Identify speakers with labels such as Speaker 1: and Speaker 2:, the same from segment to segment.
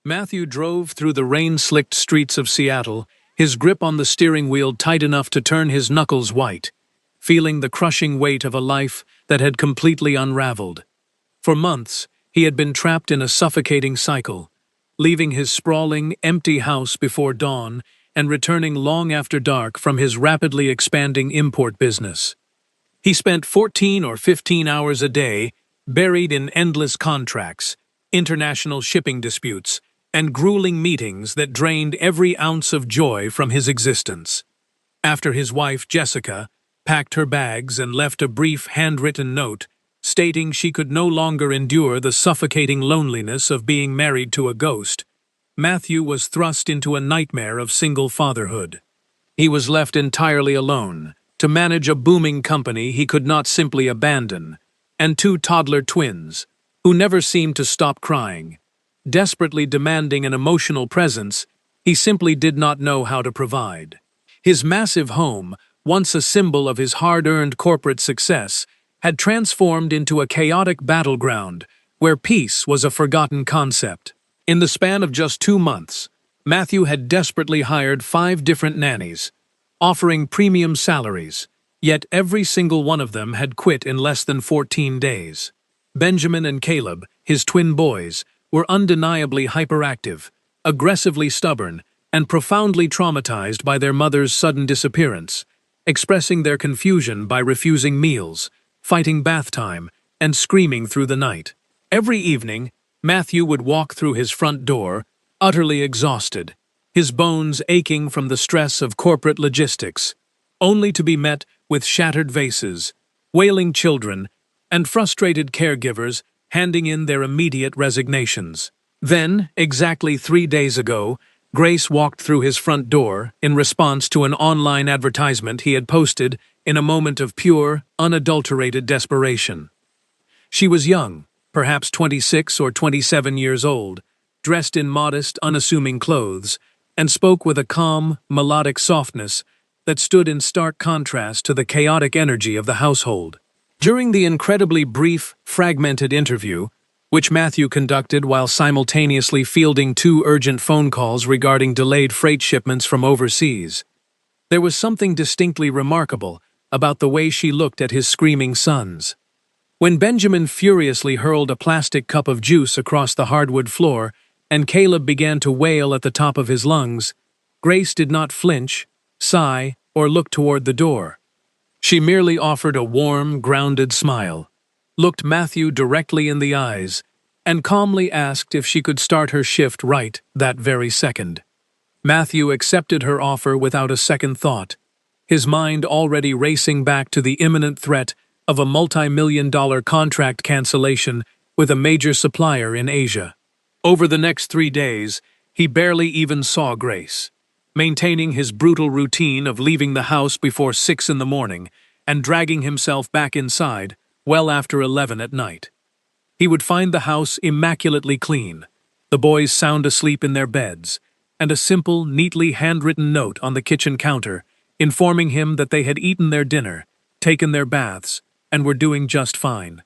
Speaker 1: Matthew drove through the rain-slicked streets of Seattle, his grip on the steering wheel tight enough to turn his knuckles white, feeling the crushing weight of a life that had completely unraveled. For months, he had been trapped in a suffocating cycle, leaving his sprawling, empty house before dawn and returning long after dark from his rapidly expanding import business. He spent 14 or 15 hours a day, buried in endless contracts, international shipping disputes, and grueling meetings that drained every ounce of joy from his existence. After his wife, Jessica, packed her bags and left a brief handwritten note stating she could no longer endure the suffocating loneliness of being married to a ghost, Matthew was thrust into a nightmare of single fatherhood. He was left entirely alone to manage a booming company he could not simply abandon, and two toddler twins, who never seemed to stop crying, desperately demanding an emotional presence he simply did not know how to provide. His massive home, once a symbol of his hard-earned corporate success, had transformed into a chaotic battleground where peace was a forgotten concept. In the span of just 2 months, Matthew had desperately hired 5 different nannies, offering premium salaries, yet every single one of them had quit in less than 14 days. Benjamin and Caleb, his twin boys, were undeniably hyperactive, aggressively stubborn, and profoundly traumatized by their mother's sudden disappearance, expressing their confusion by refusing meals, fighting bath time, and screaming through the night. Every evening, Matthew would walk through his front door, utterly exhausted, his bones aching from the stress of corporate logistics, only to be met with shattered vases, wailing children, and frustrated caregivers handing in their immediate resignations. Then, exactly 3 days ago, Grace walked through his front door in response to an online advertisement he had posted in a moment of pure, unadulterated desperation. She was young, perhaps 26 or 27 years old, dressed in modest, unassuming clothes, and spoke with a calm, melodic softness that stood in stark contrast to the chaotic energy of the household. During the incredibly brief, fragmented interview, which Matthew conducted while simultaneously fielding 2 urgent phone calls regarding delayed freight shipments from overseas, there was something distinctly remarkable about the way she looked at his screaming sons. When Benjamin furiously hurled a plastic cup of juice across the hardwood floor and Caleb began to wail at the top of his lungs, Grace did not flinch, sigh, or look toward the door. She merely offered a warm, grounded smile, looked Matthew directly in the eyes, and calmly asked if she could start her shift right that very second. Matthew accepted her offer without a second thought, his mind already racing back to the imminent threat of a multi-million-dollar contract cancellation with a major supplier in Asia. Over the next 3 days, he barely even saw Grace, maintaining his brutal routine of leaving the house before 6 in the morning and dragging himself back inside well after 11 at night. He would find the house immaculately clean, the boys sound asleep in their beds, and a simple, neatly handwritten note on the kitchen counter informing him that they had eaten their dinner, taken their baths, and were doing just fine.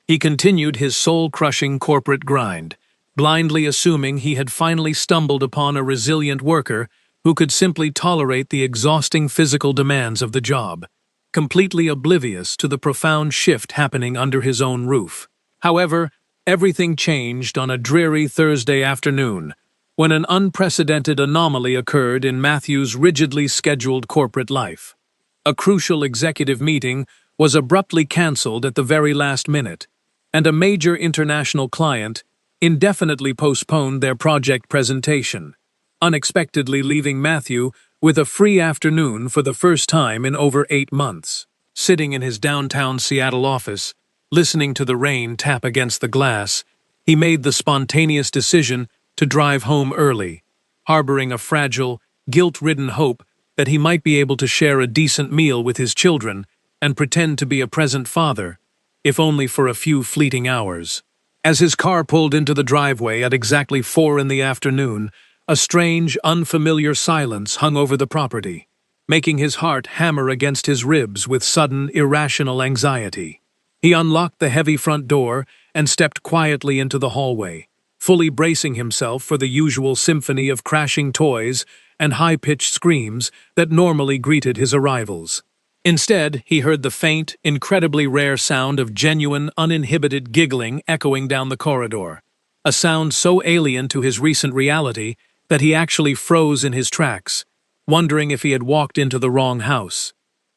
Speaker 1: He continued his soul-crushing corporate grind, blindly assuming he had finally stumbled upon a resilient worker who could simply tolerate the exhausting physical demands of the job, completely oblivious to the profound shift happening under his own roof. However, everything changed on a dreary Thursday afternoon, when an unprecedented anomaly occurred in Matthew's rigidly scheduled corporate life. A crucial executive meeting was abruptly cancelled at the very last minute, and a major international client indefinitely postponed their project presentation, unexpectedly leaving Matthew with a free afternoon for the first time in over 8 months. Sitting in his downtown Seattle office, listening to the rain tap against the glass, he made the spontaneous decision to drive home early, harboring a fragile, guilt-ridden hope that he might be able to share a decent meal with his children and pretend to be a present father, if only for a few fleeting hours. As his car pulled into the driveway at exactly 4 in the afternoon, a strange, unfamiliar silence hung over the property, making his heart hammer against his ribs with sudden, irrational anxiety. He unlocked the heavy front door and stepped quietly into the hallway, fully bracing himself for the usual symphony of crashing toys and high-pitched screams that normally greeted his arrivals. Instead, he heard the faint, incredibly rare sound of genuine, uninhibited giggling echoing down the corridor, a sound so alien to his recent reality that he actually froze in his tracks, wondering if he had walked into the wrong house.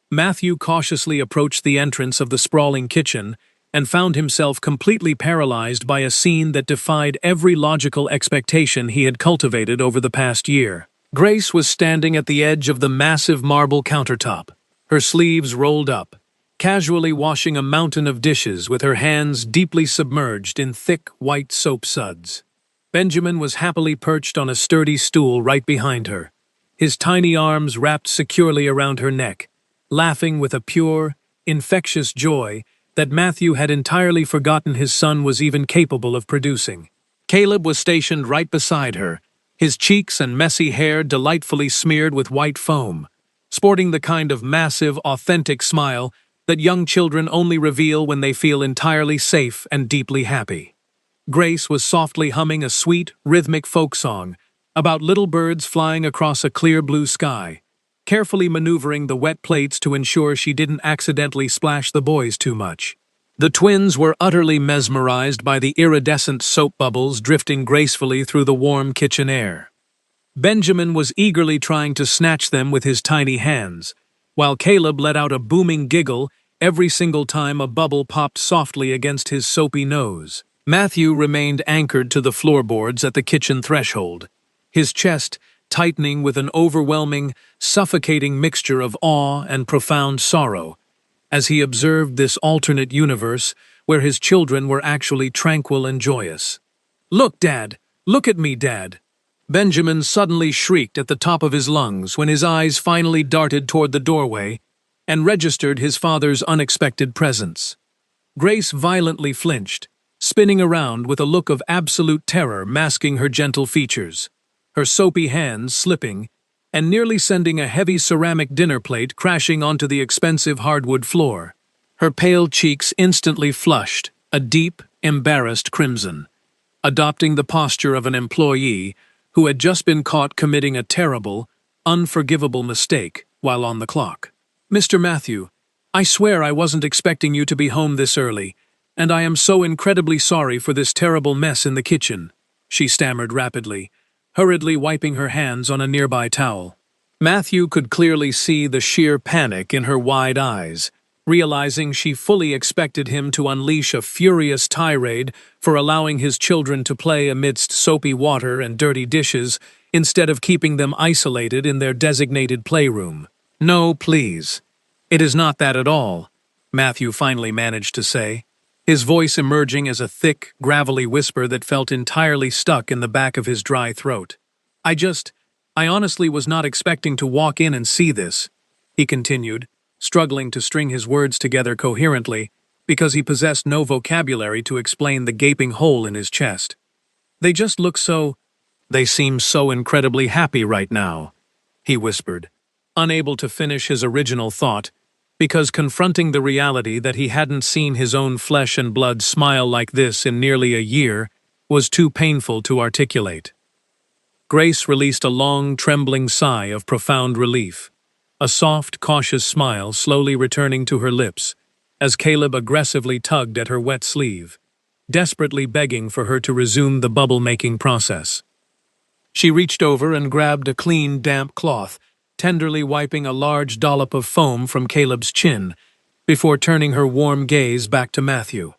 Speaker 1: Matthew cautiously approached the entrance of the sprawling kitchen and found himself completely paralyzed by a scene that defied every logical expectation he had cultivated over the past year. Grace was standing at the edge of the massive marble countertop, her sleeves rolled up, casually washing a mountain of dishes with her hands deeply submerged in thick white soap suds. Benjamin was happily perched on a sturdy stool right behind her, his tiny arms wrapped securely around her neck, laughing with a pure, infectious joy that Matthew had entirely forgotten his son was even capable of producing. Caleb was stationed right beside her, his cheeks and messy hair delightfully smeared with white foam, sporting the kind of massive, authentic smile that young children only reveal when they feel entirely safe and deeply happy. Grace was softly humming a sweet, rhythmic folk song about little birds flying across a clear blue sky, carefully maneuvering the wet plates to ensure she didn't accidentally splash the boys too much. The twins were utterly mesmerized by the iridescent soap bubbles drifting gracefully through the warm kitchen air. Benjamin was eagerly trying to snatch them with his tiny hands, while Caleb let out a booming giggle every single time a bubble popped softly against his soapy nose. Matthew remained anchored to the floorboards at the kitchen threshold, his chest tightening with an overwhelming, suffocating mixture of awe and profound sorrow, as he observed this alternate universe where his children were actually tranquil and joyous. "Look, Dad! Look at me, Dad!" Benjamin suddenly shrieked at the top of his lungs when his eyes finally darted toward the doorway and registered his father's unexpected presence. Grace violently flinched, spinning around with a look of absolute terror masking her gentle features, her soapy hands slipping and nearly sending a heavy ceramic dinner plate crashing onto the expensive hardwood floor. Her pale cheeks instantly flushed, a deep, embarrassed crimson, adopting the posture of an employee who had just been caught committing a terrible, unforgivable mistake while on the clock. "Mr. Matthew, I swear I wasn't expecting you to be home this early, and I am so incredibly sorry for this terrible mess in the kitchen," she stammered rapidly, hurriedly wiping her hands on a nearby towel. Matthew could clearly see the sheer panic in her wide eyes, realizing she fully expected him to unleash a furious tirade for allowing his children to play amidst soapy water and dirty dishes instead of keeping them isolated in their designated playroom. "No, please. It is not that at all," Matthew finally managed to say, his voice emerging as a thick, gravelly whisper that felt entirely stuck in the back of his dry throat. I honestly was not expecting to walk in and see this," he continued, struggling to string his words together coherently because he possessed no vocabulary to explain the gaping hole in his chest. They seem so incredibly happy right now," he whispered, unable to finish his original thought, because confronting the reality that he hadn't seen his own flesh and blood smile like this in nearly a year was too painful to articulate. Grace released a long, trembling sigh of profound relief, a soft, cautious smile slowly returning to her lips as Caleb aggressively tugged at her wet sleeve, desperately begging for her to resume the bubble-making process. She reached over and grabbed a clean, damp cloth, tenderly wiping a large dollop of foam from Caleb's chin, before turning her warm gaze back to Matthew.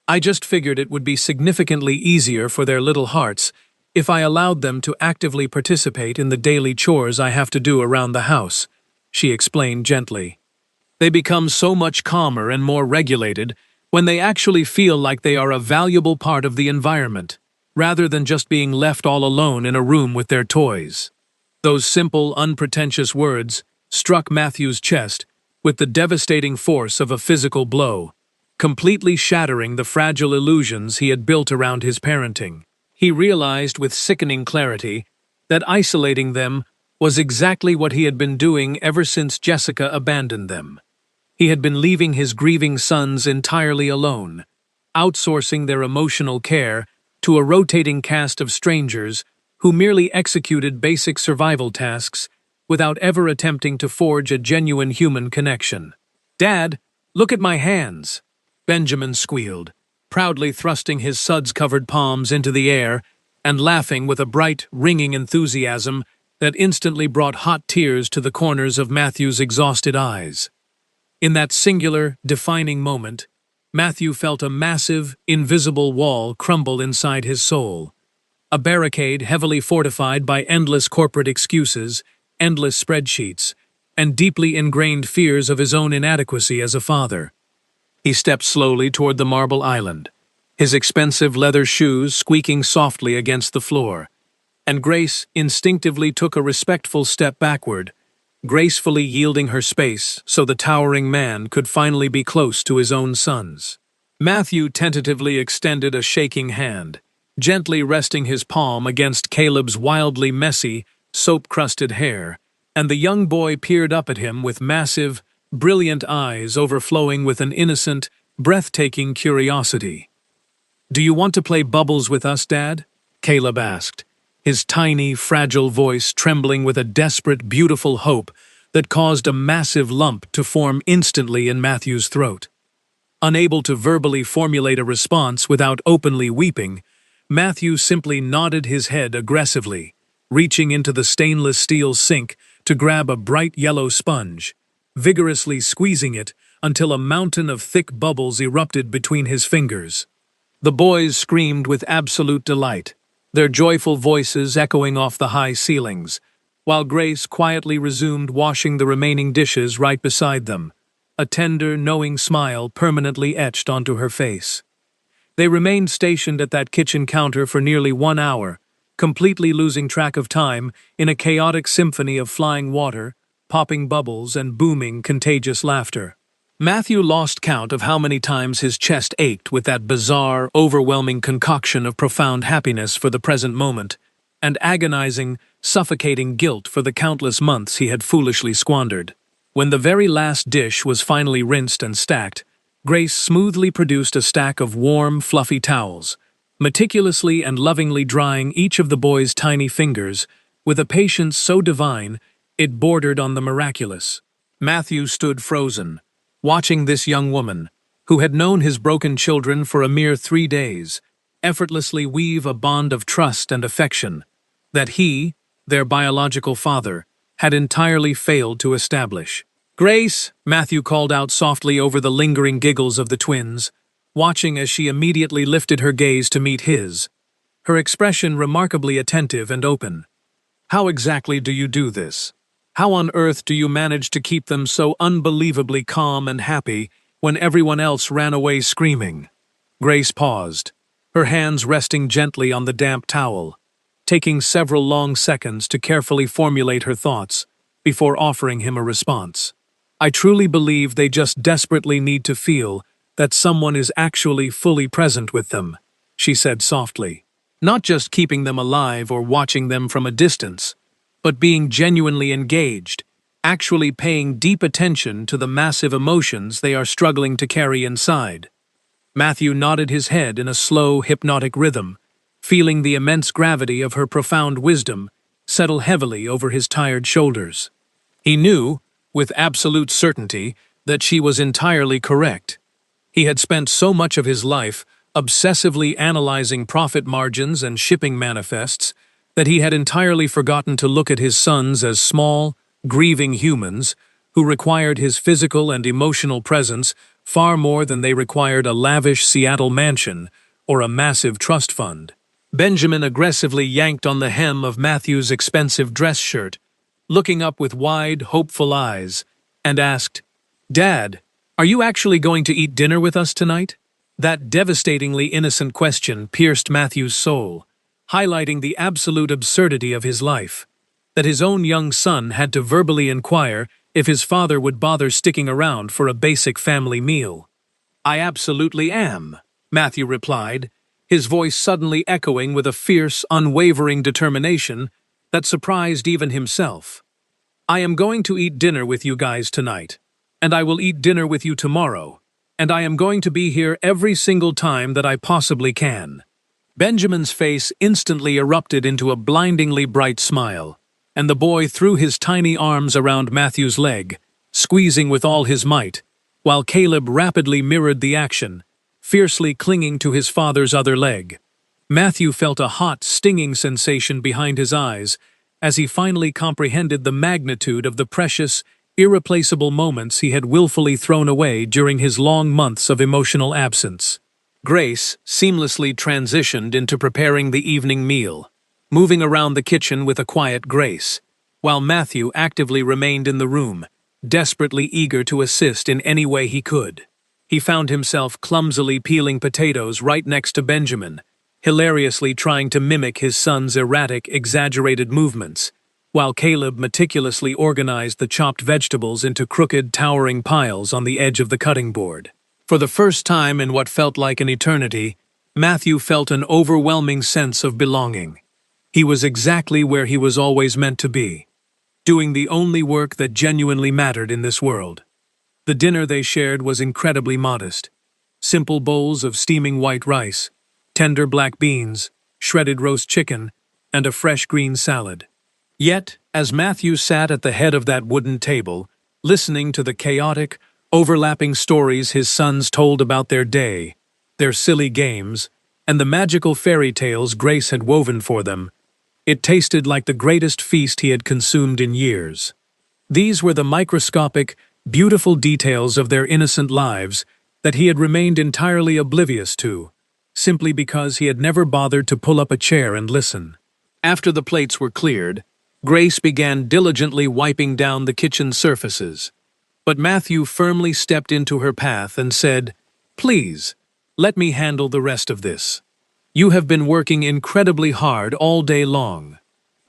Speaker 1: "I just figured it would be significantly easier for their little hearts if I allowed them to actively participate in the daily chores I have to do around the house," she explained gently. "They become so much calmer and more regulated when they actually feel like they are a valuable part of the environment, rather than just being left all alone in a room with their toys." Those simple, unpretentious words struck Matthew's chest with the devastating force of a physical blow, completely shattering the fragile illusions he had built around his parenting. He realized with sickening clarity that isolating them was exactly what he had been doing ever since Jessica abandoned them. He had been leaving his grieving sons entirely alone, outsourcing their emotional care to a rotating cast of strangers who merely executed basic survival tasks without ever attempting to forge a genuine human connection. "Dad, look at my hands," Benjamin squealed, proudly thrusting his suds-covered palms into the air and laughing with a bright, ringing enthusiasm that instantly brought hot tears to the corners of Matthew's exhausted eyes. In that singular, defining moment, Matthew felt a massive, invisible wall crumble inside his soul. A barricade heavily fortified by endless corporate excuses, endless spreadsheets, and deeply ingrained fears of his own inadequacy as a father. He stepped slowly toward the marble island, his expensive leather shoes squeaking softly against the floor, and Grace instinctively took a respectful step backward, gracefully yielding her space so the towering man could finally be close to his own sons. Matthew tentatively extended a shaking hand, gently resting his palm against Caleb's wildly messy, soap-crusted hair, and the young boy peered up at him with massive, brilliant eyes overflowing with an innocent, breathtaking curiosity. "Do you want to play bubbles with us, Dad?" Caleb asked, his tiny, fragile voice trembling with a desperate, beautiful hope that caused a massive lump to form instantly in Matthew's throat. Unable to verbally formulate a response without openly weeping, Matthew simply nodded his head aggressively, reaching into the stainless steel sink to grab a bright yellow sponge, vigorously squeezing it until a mountain of thick bubbles erupted between his fingers. The boys screamed with absolute delight, their joyful voices echoing off the high ceilings, while Grace quietly resumed washing the remaining dishes right beside them, a tender, knowing smile permanently etched onto her face. They remained stationed at that kitchen counter for nearly 1 hour, completely losing track of time in a chaotic symphony of flying water, popping bubbles, and booming, contagious laughter. Matthew lost count of how many times his chest ached with that bizarre, overwhelming concoction of profound happiness for the present moment, and agonizing, suffocating guilt for the countless months he had foolishly squandered. When the very last dish was finally rinsed and stacked, Grace smoothly produced a stack of warm, fluffy towels, meticulously and lovingly drying each of the boys' tiny fingers with a patience so divine it bordered on the miraculous. Matthew stood frozen, watching this young woman, who had known his broken children for a mere 3 days, effortlessly weave a bond of trust and affection that he, their biological father, had entirely failed to establish. "Grace," Matthew called out softly over the lingering giggles of the twins, watching as she immediately lifted her gaze to meet his, her expression remarkably attentive and open. "How exactly do you do this? How on earth do you manage to keep them so unbelievably calm and happy when everyone else ran away screaming?" Grace paused, her hands resting gently on the damp towel, taking several long seconds to carefully formulate her thoughts before offering him a response. "I truly believe they just desperately need to feel that someone is actually fully present with them," she said softly. "Not just keeping them alive or watching them from a distance, but being genuinely engaged, actually paying deep attention to the massive emotions they are struggling to carry inside." Matthew nodded his head in a slow, hypnotic rhythm, feeling the immense gravity of her profound wisdom settle heavily over his tired shoulders. He knew, with absolute certainty, that she was entirely correct. He had spent so much of his life obsessively analyzing profit margins and shipping manifests that he had entirely forgotten to look at his sons as small, grieving humans who required his physical and emotional presence far more than they required a lavish Seattle mansion or a massive trust fund. Benjamin aggressively yanked on the hem of Matthew's expensive dress shirt, looking up with wide, hopeful eyes, and asked, "Dad, are you actually going to eat dinner with us tonight?" That devastatingly innocent question pierced Matthew's soul, highlighting the absolute absurdity of his life, that his own young son had to verbally inquire if his father would bother sticking around for a basic family meal. "I absolutely am," Matthew replied, his voice suddenly echoing with a fierce, unwavering determination that surprised even himself. "I am going to eat dinner with you guys tonight, and I will eat dinner with you tomorrow, and I am going to be here every single time that I possibly can." Benjamin's face instantly erupted into a blindingly bright smile, and the boy threw his tiny arms around Matthew's leg, squeezing with all his might, while Caleb rapidly mirrored the action, fiercely clinging to his father's other leg. Matthew felt a hot, stinging sensation behind his eyes as he finally comprehended the magnitude of the precious, irreplaceable moments he had willfully thrown away during his long months of emotional absence. Grace seamlessly transitioned into preparing the evening meal, moving around the kitchen with a quiet grace, while Matthew actively remained in the room, desperately eager to assist in any way he could. He found himself clumsily peeling potatoes right next to Benjamin, hilariously trying to mimic his son's erratic, exaggerated movements, while Caleb meticulously organized the chopped vegetables into crooked, towering piles on the edge of the cutting board. For the first time in what felt like an eternity, Matthew felt an overwhelming sense of belonging. He was exactly where he was always meant to be, doing the only work that genuinely mattered in this world. The dinner they shared was incredibly modest. Simple bowls of steaming white rice, tender black beans, shredded roast chicken, and a fresh green salad. Yet, as Matthew sat at the head of that wooden table, listening to the chaotic, overlapping stories his sons told about their day, their silly games, and the magical fairy tales Grace had woven for them, it tasted like the greatest feast he had consumed in years. These were the microscopic, beautiful details of their innocent lives that he had remained entirely oblivious to, simply because he had never bothered to pull up a chair and listen. After the plates were cleared, Grace began diligently wiping down the kitchen surfaces, but Matthew firmly stepped into her path and said, "Please, let me handle the rest of this. You have been working incredibly hard all day long."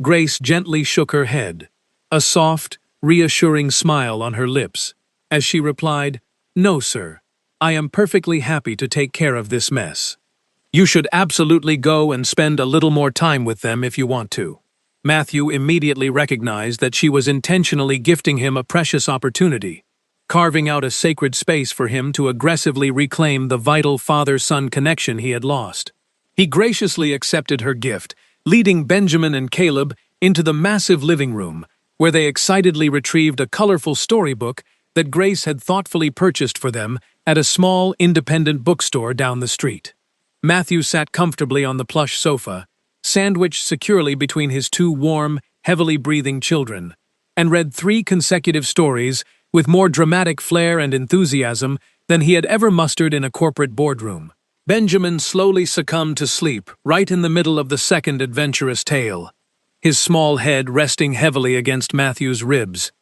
Speaker 1: Grace gently shook her head, a soft, reassuring smile on her lips, as she replied, "No, sir. I am perfectly happy to take care of this mess. You should absolutely go and spend a little more time with them if you want to." Matthew immediately recognized that she was intentionally gifting him a precious opportunity, carving out a sacred space for him to aggressively reclaim the vital father-son connection he had lost. He graciously accepted her gift, leading Benjamin and Caleb into the massive living room, where they excitedly retrieved a colorful storybook that Grace had thoughtfully purchased for them at a small, independent bookstore down the street. Matthew sat comfortably on the plush sofa, sandwiched securely between his two warm, heavily breathing children, and read 3 consecutive stories with more dramatic flair and enthusiasm than he had ever mustered in a corporate boardroom. Benjamin slowly succumbed to sleep right in the middle of the second adventurous tale, his small head resting heavily against Matthew's ribs,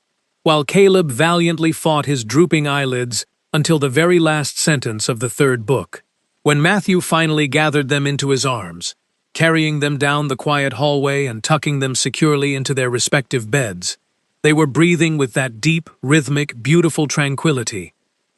Speaker 1: while Caleb valiantly fought his drooping eyelids until the very last sentence of the third book. When Matthew finally gathered them into his arms, carrying them down the quiet hallway and tucking them securely into their respective beds, they were breathing with that deep, rhythmic, beautiful tranquility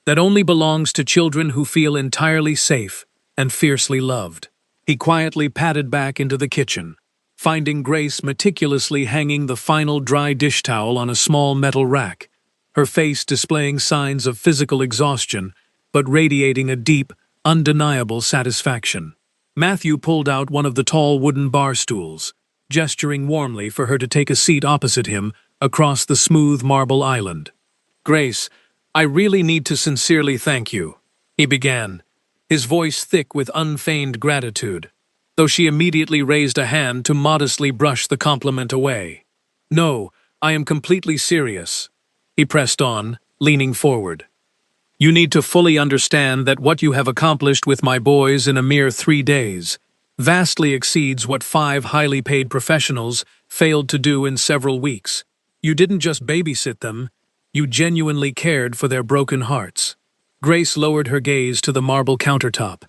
Speaker 1: that only belongs to children who feel entirely safe and fiercely loved. He quietly padded back into the kitchen, finding Grace meticulously hanging the final dry dish towel on a small metal rack, her face displaying signs of physical exhaustion, but radiating a deep, undeniable satisfaction. Matthew pulled out one of the tall wooden bar stools, gesturing warmly for her to take a seat opposite him across the smooth marble island. "Grace, I really need to sincerely thank you," he began, his voice thick with unfeigned gratitude, though she immediately raised a hand to modestly brush the compliment away. "No, I am completely serious," he pressed on, leaning forward. "You need to fully understand that what you have accomplished with my boys in a mere 3 days vastly exceeds what 5 highly paid professionals failed to do in several weeks. You didn't just babysit them, you genuinely cared for their broken hearts." Grace lowered her gaze to the marble countertop,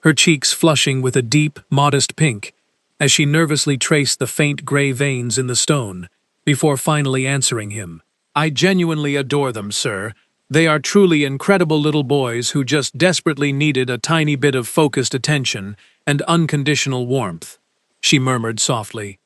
Speaker 1: her cheeks flushing with a deep, modest pink, as she nervously traced the faint gray veins in the stone, before finally answering him. "I genuinely adore them, sir. They are truly incredible little boys who just desperately needed a tiny bit of focused attention and unconditional warmth," she murmured softly.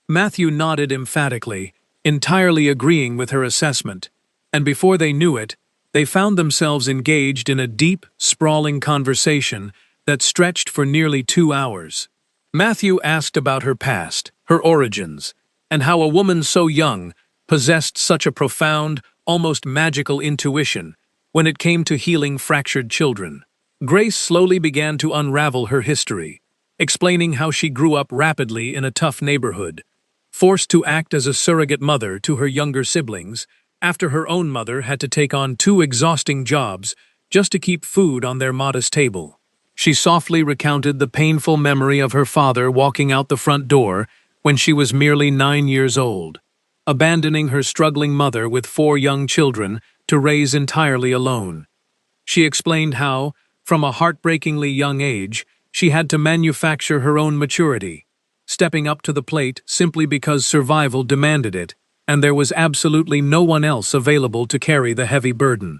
Speaker 1: Matthew nodded emphatically, entirely agreeing with her assessment, and before they knew it, they found themselves engaged in a deep, sprawling conversation that stretched for nearly 2 hours. Matthew asked about her past, her origins, and how a woman so young possessed such a profound, almost magical intuition when it came to healing fractured children. Grace slowly began to unravel her history, explaining how she grew up rapidly in a tough neighborhood, forced to act as a surrogate mother to her younger siblings after her own mother had to take on two exhausting jobs just to keep food on their modest table. She softly recounted the painful memory of her father walking out the front door when she was merely 9 years old, abandoning her struggling mother with 4 young children to raise entirely alone. She explained how, from a heartbreakingly young age, she had to manufacture her own maturity, stepping up to the plate simply because survival demanded it, and there was absolutely no one else available to carry the heavy burden.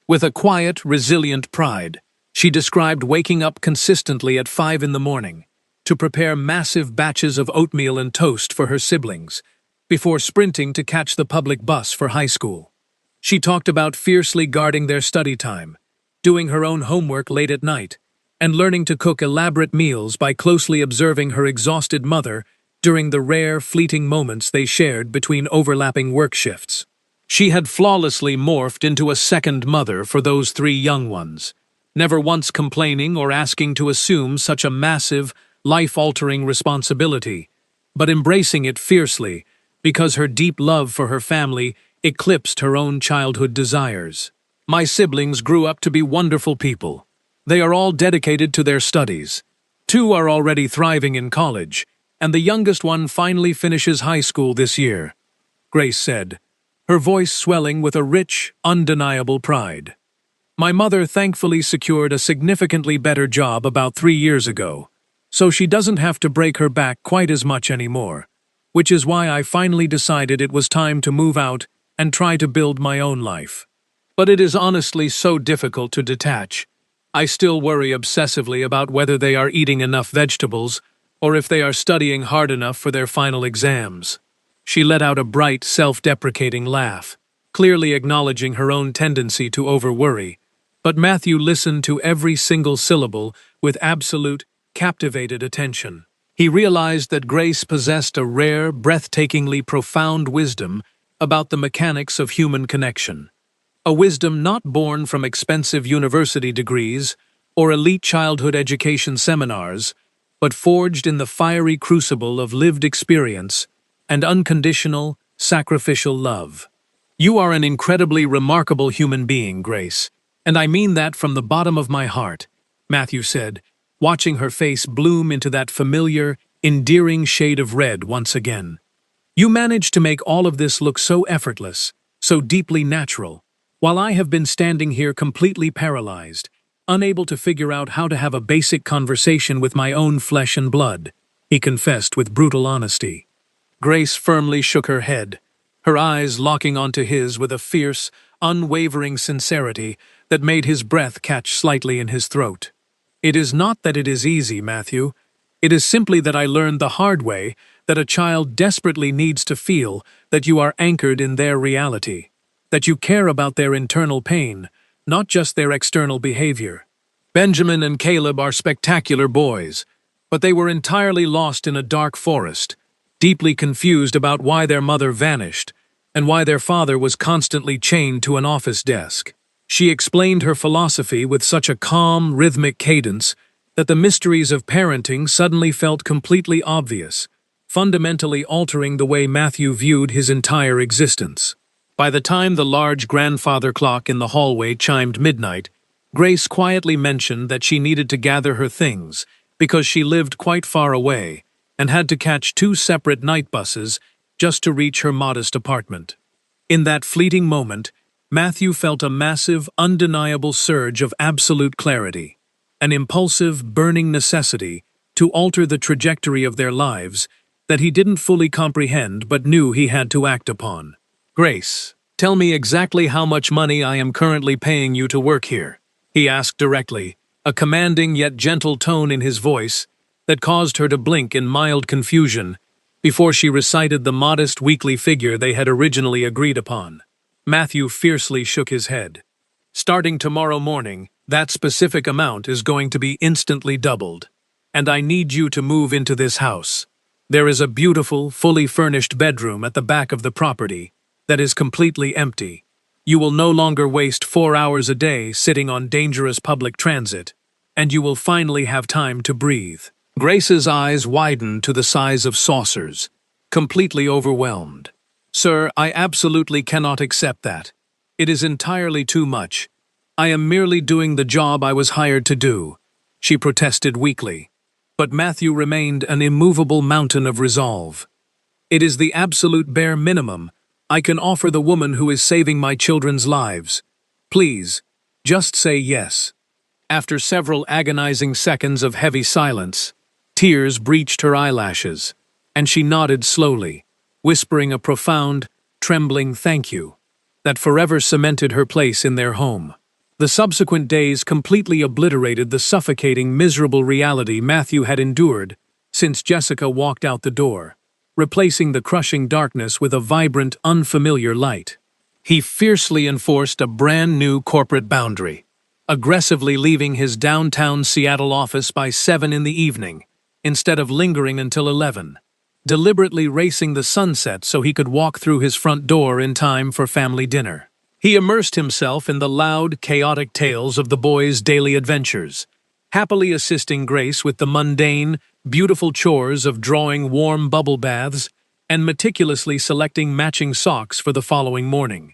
Speaker 1: With a quiet, resilient pride, she described waking up consistently at 5 in the morning to prepare massive batches of oatmeal and toast for her siblings, before sprinting to catch the public bus for high school. She talked about fiercely guarding their study time, doing her own homework late at night, and learning to cook elaborate meals by closely observing her exhausted mother during the rare, fleeting moments they shared between overlapping work shifts. She had flawlessly morphed into a second mother for those 3 young ones, never once complaining or asking to assume such a massive, life-altering responsibility, but embracing it fiercely because her deep love for her family eclipsed her own childhood desires. My siblings grew up to be wonderful people. They are all dedicated to their studies. 2 are already thriving in college, and the youngest one finally finishes high school this year, Grace said, her voice swelling with a rich, undeniable pride. My mother thankfully secured a significantly better job about 3 years ago, so she doesn't have to break her back quite as much anymore, which is why I finally decided it was time to move out and try to build my own life. But it is honestly so difficult to detach. I still worry obsessively about whether they are eating enough vegetables or if they are studying hard enough for their final exams. She let out a bright, self-deprecating laugh, clearly acknowledging her own tendency to over-worry, but Matthew listened to every single syllable with absolute, captivated attention. He realized that Grace possessed a rare, breathtakingly profound wisdom about the mechanics of human connection. A wisdom not born from expensive university degrees or elite childhood education seminars, but forged in the fiery crucible of lived experience and unconditional, sacrificial love. You are an incredibly remarkable human being, Grace, and I mean that from the bottom of my heart, Matthew said, watching her face bloom into that familiar, endearing shade of red once again. You managed to make all of this look so effortless, so deeply natural, while I have been standing here completely paralyzed, unable to figure out how to have a basic conversation with my own flesh and blood, he confessed with brutal honesty. Grace firmly shook her head, her eyes locking onto his with a fierce, unwavering sincerity that made his breath catch slightly in his throat. It is not that it is easy, Matthew. It is simply that I learned the hard way that a child desperately needs to feel that you are anchored in their reality, that you care about their internal pain, not just their external behavior. Benjamin and Caleb are spectacular boys, but they were entirely lost in a dark forest, deeply confused about why their mother vanished and why their father was constantly chained to an office desk. She explained her philosophy with such a calm, rhythmic cadence that the mysteries of parenting suddenly felt completely obvious, fundamentally altering the way Matthew viewed his entire existence. By the time the large grandfather clock in the hallway chimed midnight, Grace quietly mentioned that she needed to gather her things because she lived quite far away and had to catch 2 separate night buses just to reach her modest apartment. In that fleeting moment, Matthew felt a massive, undeniable surge of absolute clarity, an impulsive, burning necessity to alter the trajectory of their lives that he didn't fully comprehend but knew he had to act upon. Grace, tell me exactly how much money I am currently paying you to work here, he asked directly, a commanding yet gentle tone in his voice that caused her to blink in mild confusion before she recited the modest weekly figure they had originally agreed upon. Matthew fiercely shook his head. Starting tomorrow morning, that specific amount is going to be instantly doubled. and I need you to move into this house. There is a beautiful, fully furnished bedroom at the back of the property that is completely empty. You will no longer waste 4 hours a day sitting on dangerous public transit, and you will finally have time to breathe." Grace's eyes widened to the size of saucers, completely overwhelmed. "Sir, I absolutely cannot accept that. It is entirely too much. I am merely doing the job I was hired to do," she protested weakly. But Matthew remained an immovable mountain of resolve. "It is the absolute bare minimum I can offer the woman who is saving my children's lives. Please, just say yes." After several agonizing seconds of heavy silence, tears breached her eyelashes, and she nodded slowly, whispering a profound, trembling thank you that forever cemented her place in their home. The subsequent days completely obliterated the suffocating, miserable reality Matthew had endured since Jessica walked out the door, replacing the crushing darkness with a vibrant, unfamiliar light. He fiercely enforced a brand new corporate boundary, aggressively leaving his downtown Seattle office by 7 in the evening, instead of lingering until 11, deliberately racing the sunset so he could walk through his front door in time for family dinner. He immersed himself in the loud, chaotic tales of the boys' daily adventures, happily assisting Grace with the mundane, beautiful chores of drawing warm bubble baths and meticulously selecting matching socks for the following morning.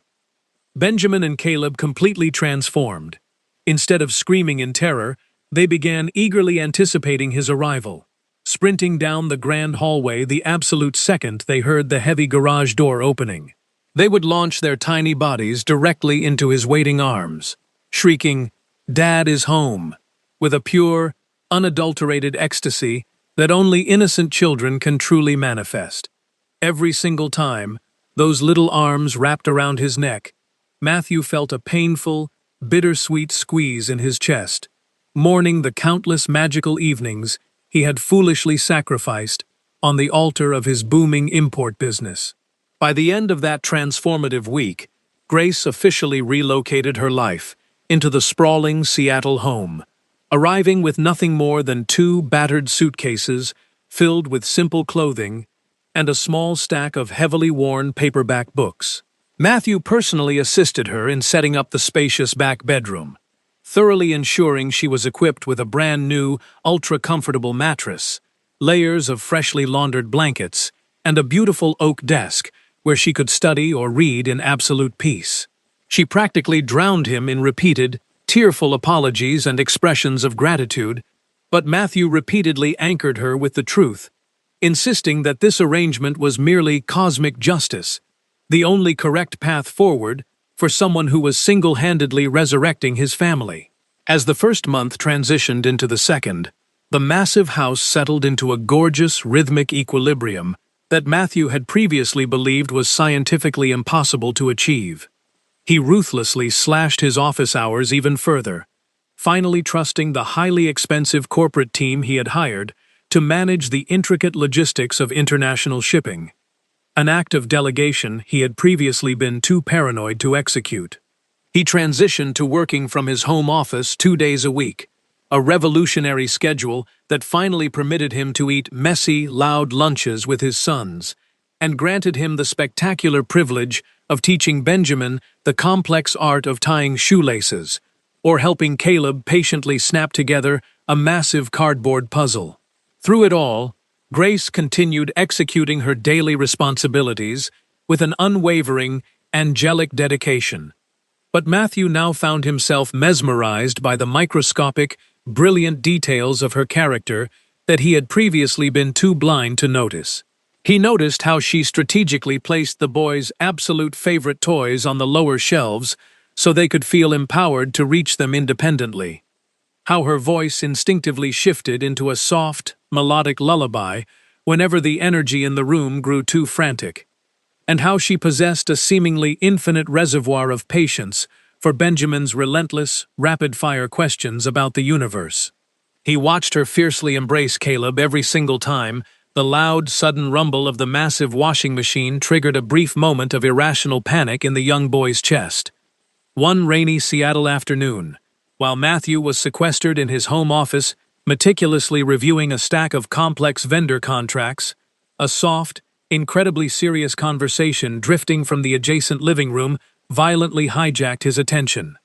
Speaker 1: Benjamin and Caleb completely transformed. Instead of screaming in terror, they began eagerly anticipating his arrival, sprinting down the grand hallway the absolute second they heard the heavy garage door opening. They would launch their tiny bodies directly into his waiting arms, shrieking, "Dad is home," with a pure, unadulterated ecstasy that only innocent children can truly manifest. Every single time those little arms wrapped around his neck, Matthew felt a painful, bittersweet squeeze in his chest, mourning the countless magical evenings he had foolishly sacrificed on the altar of his booming import business. By the end of that transformative week, Grace officially relocated her life into the sprawling Seattle home, arriving with nothing more than 2 battered suitcases filled with simple clothing and a small stack of heavily worn paperback books. Matthew personally assisted her in setting up the spacious back bedroom, thoroughly ensuring she was equipped with a brand new, ultra-comfortable mattress, layers of freshly laundered blankets, and a beautiful oak desk where she could study or read in absolute peace. She practically drowned him in repeated, tearful apologies and expressions of gratitude, but Matthew repeatedly anchored her with the truth, insisting that this arrangement was merely cosmic justice, the only correct path forward for someone who was single-handedly resurrecting his family. As the first month transitioned into the second, the massive house settled into a gorgeous, rhythmic equilibrium that Matthew had previously believed was scientifically impossible to achieve. He ruthlessly slashed his office hours even further, finally trusting the highly expensive corporate team he had hired to manage the intricate logistics of international shipping, an act of delegation he had previously been too paranoid to execute. He transitioned to working from his home office 2 days a week, a revolutionary schedule that finally permitted him to eat messy, loud lunches with his sons, and granted him the spectacular privilege of teaching Benjamin the complex art of tying shoelaces, or helping Caleb patiently snap together a massive cardboard puzzle. Through it all, Grace continued executing her daily responsibilities with an unwavering, angelic dedication. But Matthew now found himself mesmerized by the microscopic, brilliant details of her character that he had previously been too blind to notice. He noticed how she strategically placed the boys' absolute favorite toys on the lower shelves so they could feel empowered to reach them independently. How her voice instinctively shifted into a soft, melodic lullaby whenever the energy in the room grew too frantic. And how she possessed a seemingly infinite reservoir of patience for Benjamin's relentless, rapid-fire questions about the universe. He watched her fiercely embrace Caleb every single time the loud, sudden rumble of the massive washing machine triggered a brief moment of irrational panic in the young boy's chest. One rainy Seattle afternoon, while Matthew was sequestered in his home office, meticulously reviewing a stack of complex vendor contracts. A soft, incredibly serious conversation drifting from the adjacent living room violently hijacked his attention.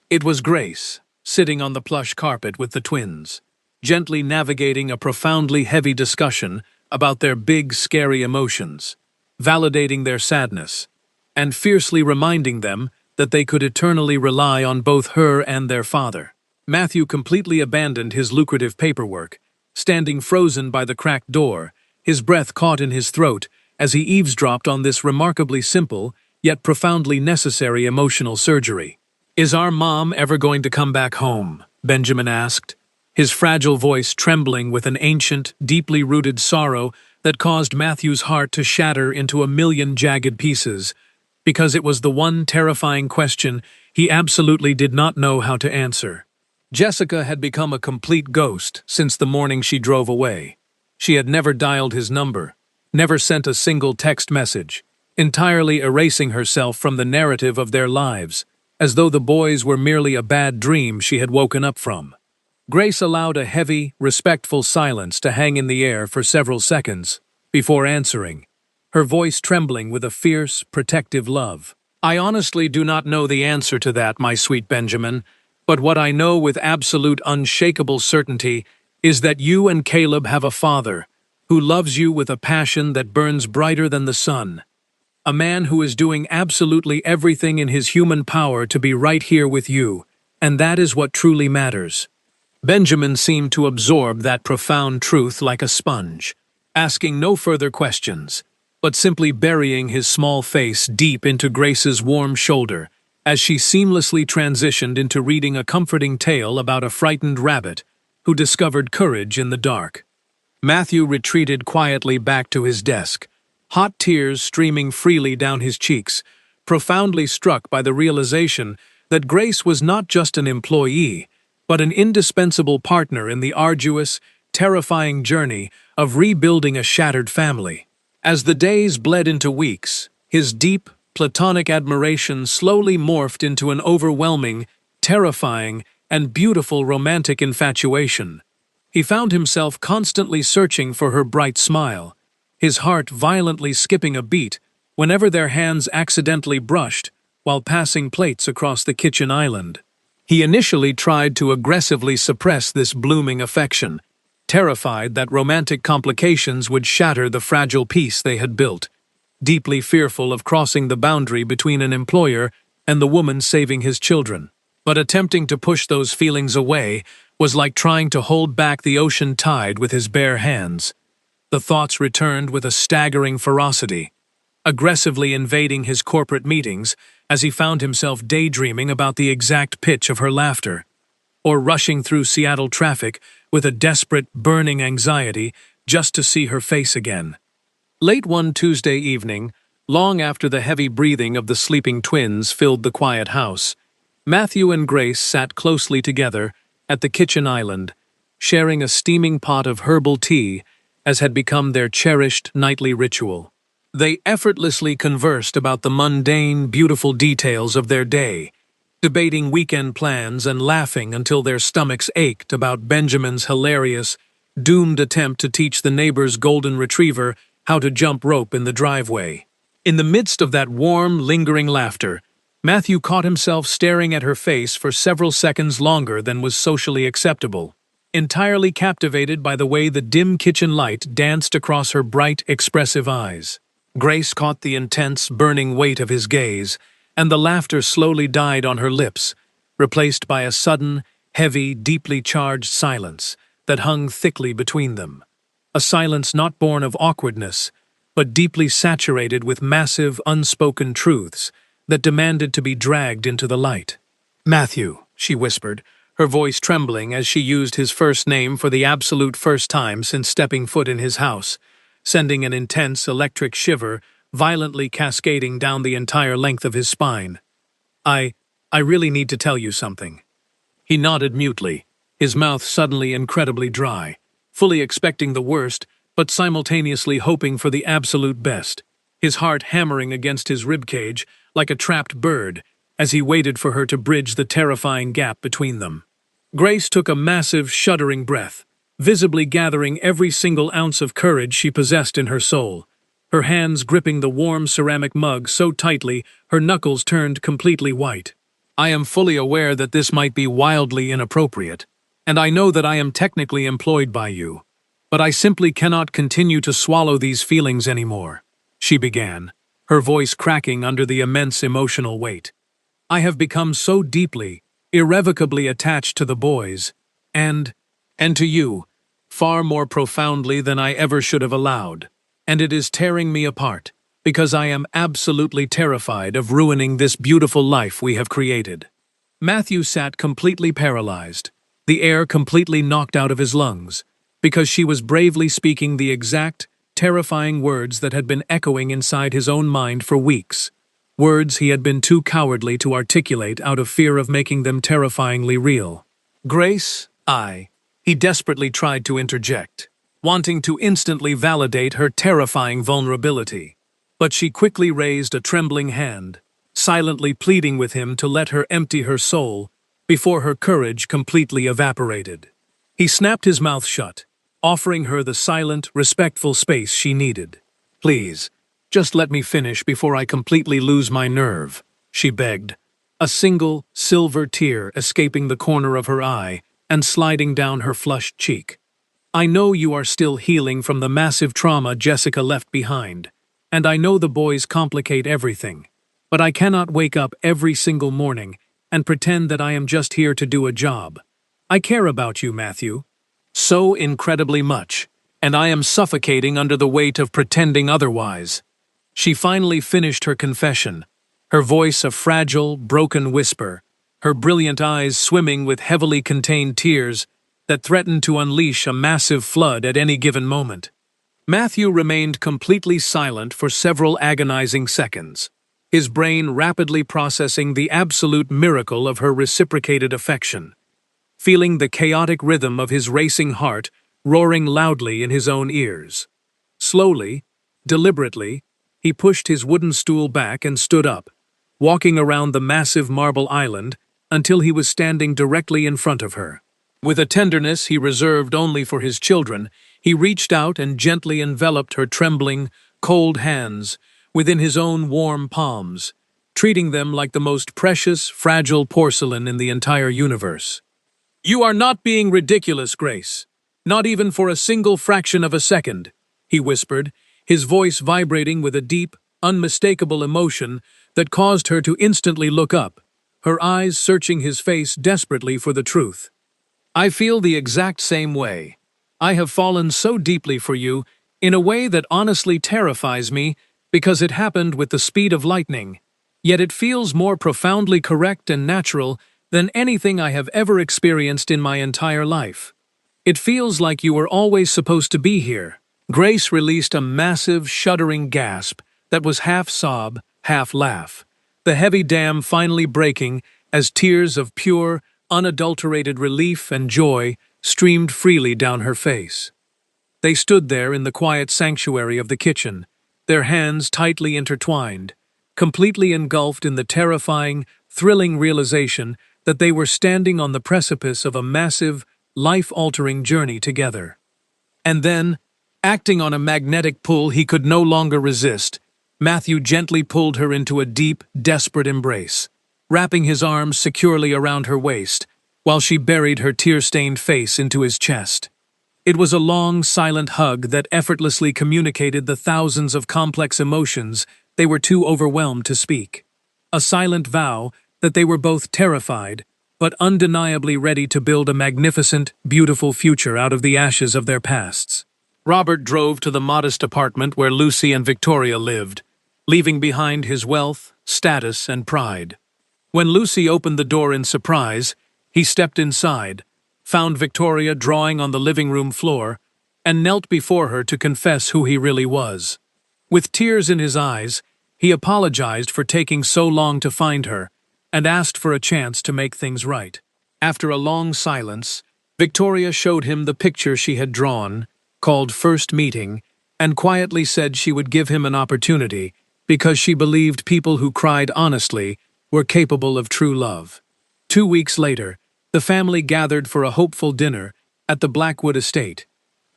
Speaker 1: It was Grace, sitting on the plush carpet with the twins, gently navigating a profoundly heavy discussion about their big, scary emotions, validating their sadness, and fiercely reminding them that they could eternally rely on both her and their father. Matthew completely abandoned his lucrative paperwork, standing frozen by the cracked door, his breath caught in his throat as he eavesdropped on this remarkably simple, yet profoundly necessary emotional surgery. "Is our mom ever going to come back home?" Benjamin asked, his fragile voice trembling with an ancient, deeply rooted sorrow that caused Matthew's heart to shatter into a million jagged pieces, because it was the one terrifying question he absolutely did not know how to answer. Jessica had become a complete ghost since the morning she drove away. She had never dialed his number, never sent a single text message, entirely erasing herself from the narrative of their lives, as though the boys were merely a bad dream she had woken up from. Grace allowed a heavy, respectful silence to hang in the air for several seconds before answering, her voice trembling with a fierce, protective love. "I honestly do not know the answer to that, my sweet Benjamin, but what I know with absolute unshakable certainty is that you and Caleb have a father who loves you with a passion that burns brighter than the sun. A man who is doing absolutely everything in his human power to be right here with you, and that is what truly matters." Benjamin seemed to absorb that profound truth like a sponge, asking no further questions, but simply burying his small face deep into Grace's warm shoulder as she seamlessly transitioned into reading a comforting tale about a frightened rabbit who discovered courage in the dark. Matthew retreated quietly back to his desk, hot tears streaming freely down his cheeks, profoundly struck by the realization that Grace was not just an employee, but an indispensable partner in the arduous, terrifying journey of rebuilding a shattered family. As the days bled into weeks, his deep, platonic admiration slowly morphed into an overwhelming, terrifying, and beautiful romantic infatuation. He found himself constantly searching for her bright smile, his heart violently skipping a beat whenever their hands accidentally brushed while passing plates across the kitchen island. He initially tried to aggressively suppress this blooming affection, terrified that romantic complications would shatter the fragile peace they had built, deeply fearful of crossing the boundary between an employer and the woman saving his children. But attempting to push those feelings away was like trying to hold back the ocean tide with his bare hands. The thoughts returned with a staggering ferocity, aggressively invading his corporate meetings as he found himself daydreaming about the exact pitch of her laughter, or rushing through Seattle traffic with a desperate, burning anxiety just to see her face again. Late one Tuesday evening, long after the heavy breathing of the sleeping twins filled the quiet house, Matthew and Grace sat closely together at the kitchen island, sharing a steaming pot of herbal tea as had become their cherished nightly ritual. They effortlessly conversed about the mundane, beautiful details of their day, debating weekend plans and laughing until their stomachs ached about Benjamin's hilarious, doomed attempt to teach the neighbor's golden retriever how to jump rope in the driveway. In the midst of that warm, lingering laughter, Matthew caught himself staring at her face for several seconds longer than was socially acceptable, entirely captivated by the way the dim kitchen light danced across her bright, expressive eyes. Grace caught the intense, burning weight of his gaze, and the laughter slowly died on her lips, replaced by a sudden, heavy, deeply charged silence that hung thickly between them. A silence not born of awkwardness, but deeply saturated with massive, unspoken truths that demanded to be dragged into the light. "Matthew," she whispered, her voice trembling as she used his first name for the absolute first time since stepping foot in his house, sending an intense electric shiver violently cascading down the entire length of his spine. I really need to tell you something." He nodded mutely, his mouth suddenly incredibly dry, fully expecting the worst, but simultaneously hoping for the absolute best, his heart hammering against his ribcage like a trapped bird as he waited for her to bridge the terrifying gap between them. Grace took a massive, shuddering breath, visibly gathering every single ounce of courage she possessed in her soul, her hands gripping the warm ceramic mug so tightly her knuckles turned completely white. I am fully aware that this might be wildly inappropriate, and I know that I am technically employed by you, but I simply cannot continue to swallow these feelings anymore, she began, her voice cracking under the immense emotional weight. I have become so deeply, irrevocably attached to the boys, and to you, far more profoundly than I ever should have allowed, and it is tearing me apart, because I am absolutely terrified of ruining this beautiful life we have created. Matthew sat completely paralyzed, the air completely knocked out of his lungs, because she was bravely speaking the exact, terrifying words that had been echoing inside his own mind for weeks, words he had been too cowardly to articulate out of fear of making them terrifyingly real. Grace, he desperately tried to interject, wanting to instantly validate her terrifying vulnerability. But she quickly raised a trembling hand, silently pleading with him to let her empty her soul before her courage completely evaporated. He snapped his mouth shut, offering her the silent, respectful space she needed. Please, just let me finish before I completely lose my nerve, she begged, a single, silver tear escaping the corner of her eye and sliding down her flushed cheek. I know you are still healing from the massive trauma Jessica left behind, and I know the boys complicate everything, but I cannot wake up every single morning and pretend that I am just here to do a job. I care about you, Matthew, so incredibly much, and I am suffocating under the weight of pretending otherwise. She finally finished her confession, her voice a fragile, broken whisper, her brilliant eyes swimming with heavily contained tears that threatened to unleash a massive flood at any given moment. Matthew remained completely silent for several agonizing seconds, his brain rapidly processing the absolute miracle of her reciprocated affection, feeling the chaotic rhythm of his racing heart roaring loudly in his own ears. Slowly, deliberately, he pushed his wooden stool back and stood up, walking around the massive marble island until he was standing directly in front of her. With a tenderness he reserved only for his children, he reached out and gently enveloped her trembling, cold hands within his own warm palms, treating them like the most precious, fragile porcelain in the entire universe. You are not being ridiculous, Grace. Not even for a single fraction of a second, he whispered, his voice vibrating with a deep, unmistakable emotion that caused her to instantly look up, her eyes searching his face desperately for the truth. I feel the exact same way. I have fallen so deeply for you, in a way that honestly terrifies me because it happened with the speed of lightning, yet it feels more profoundly correct and natural than anything I have ever experienced in my entire life. It feels like you were always supposed to be here. Grace released a massive, shuddering gasp that was half sob, half laugh, the heavy dam finally breaking as tears of pure, unadulterated relief and joy streamed freely down her face. They stood there in the quiet sanctuary of the kitchen, their hands tightly intertwined, completely engulfed in the terrifying, thrilling realization that they were standing on the precipice of a massive, life-altering journey together. And then, acting on a magnetic pull he could no longer resist, Matthew gently pulled her into a deep, desperate embrace, wrapping his arms securely around her waist, while she buried her tear-stained face into his chest. It was a long, silent hug that effortlessly communicated the thousands of complex emotions they were too overwhelmed to speak. A silent vow that they were both terrified, but undeniably ready to build a magnificent, beautiful future out of the ashes of their pasts. Robert drove to the modest apartment where Lucy and Victoria lived, leaving behind his wealth, status, and pride. When Lucy opened the door in surprise, he stepped inside, found Victoria drawing on the living room floor, and knelt before her to confess who he really was. With tears in his eyes, he apologized for taking so long to find her, and asked for a chance to make things right. After a long silence, Victoria showed him the picture she had drawn, called First Meeting, and quietly said she would give him an opportunity because she believed people who cried honestly were capable of true love. 2 weeks later, the family gathered for a hopeful dinner at the Blackwood estate,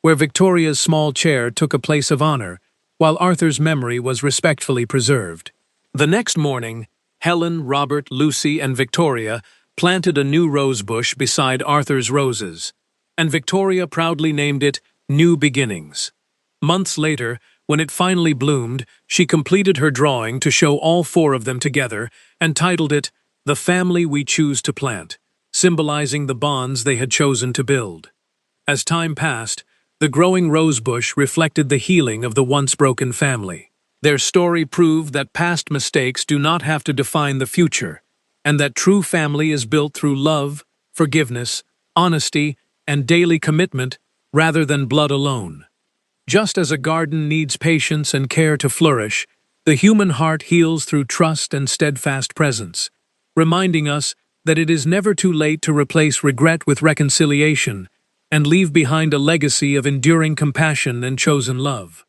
Speaker 1: where Victoria's small chair took a place of honor, while Arthur's memory was respectfully preserved. The next morning, Helen, Robert, Lucy, and Victoria planted a new rose bush beside Arthur's roses, and Victoria proudly named it New Beginnings. Months later, when it finally bloomed, she completed her drawing to show all four of them together and titled it The Family We Choose to Plant, symbolizing the bonds they had chosen to build. As time passed, the growing rosebush reflected the healing of the once broken family. Their story proved that past mistakes do not have to define the future, and that true family is built through love, forgiveness, honesty, and daily commitment rather than blood alone. Just as a garden needs patience and care to flourish, the human heart heals through trust and steadfast presence, reminding us that it is never too late to replace regret with reconciliation and leave behind a legacy of enduring compassion and chosen love.